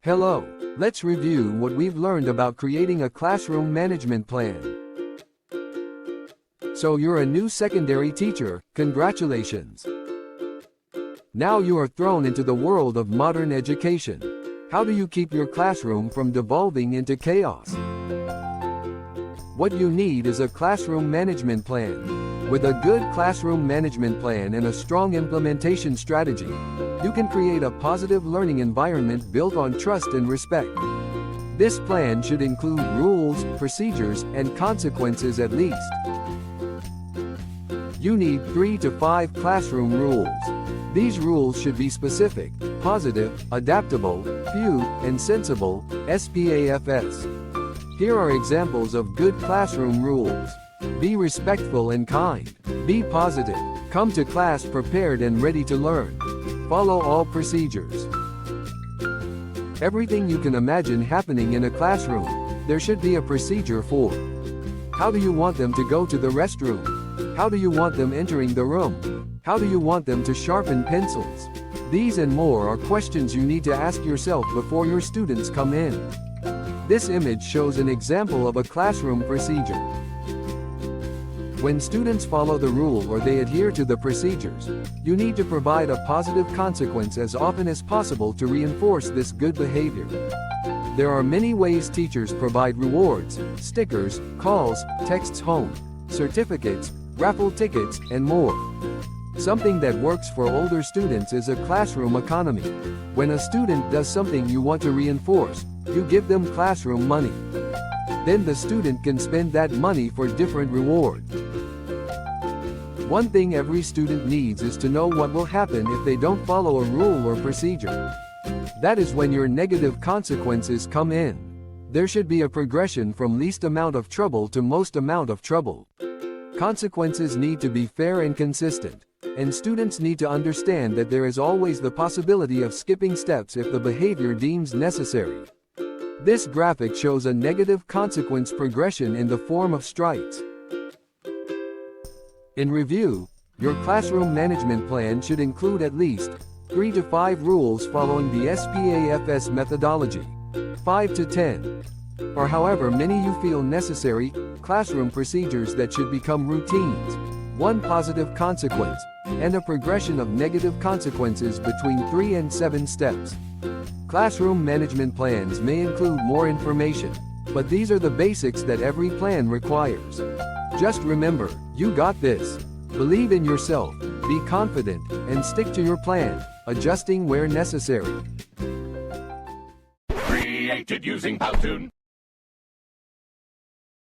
Hello, let's review what we've learned about creating a classroom management plan. So you're a new secondary teacher, congratulations. Now you are thrown into the world of modern education. How do you keep your classroom from devolving into chaos? What you need is a classroom management plan. With a good classroom management plan and a strong implementation strategy, you can create a positive learning environment built on trust and respect. This plan should include rules, procedures, and consequences at least. You need 3 to 5 classroom rules. These rules should be specific, positive, adaptable, few, and sensible, SPAFS. Here are examples of good classroom rules. Be respectful and kind. Be positive. Come to class prepared and ready to learn. Follow all procedures. Everything you can imagine happening in a classroom, there should be a procedure for. How do you want them to go to the restroom? How do you want them entering the room? How do you want them to sharpen pencils? These and more are questions you need to ask yourself before your students come in. This image shows an example of a classroom procedure. When students follow the rule or they adhere to the procedures, you need to provide a positive consequence as often as possible to reinforce this good behavior. There are many ways teachers provide rewards, stickers, calls, texts home, certificates, raffle tickets, and more. Something that works for older students is a classroom economy. When a student does something you want to reinforce, you give them classroom money. Then the student can spend that money for different rewards. One thing every student needs is to know what will happen if they don't follow a rule or procedure. That is when your negative consequences come in. There should be a progression from least amount of trouble to most amount of trouble. Consequences need to be fair and consistent, and students need to understand that there is always the possibility of skipping steps if the behavior deems necessary. This graphic shows a negative consequence progression in the form of strikes. In review, your classroom management plan should include at least 3 to 5 rules following the SPAFS methodology, 5 to 10, or however many you feel necessary, classroom procedures that should become routines, 1 positive consequence, and a progression of negative consequences between 3 and 7 steps. Classroom management plans may include more information, but these are the basics that every plan requires. Just remember, you got this. Believe in yourself, be confident, and stick to your plan, adjusting where necessary. Created using Powtoon.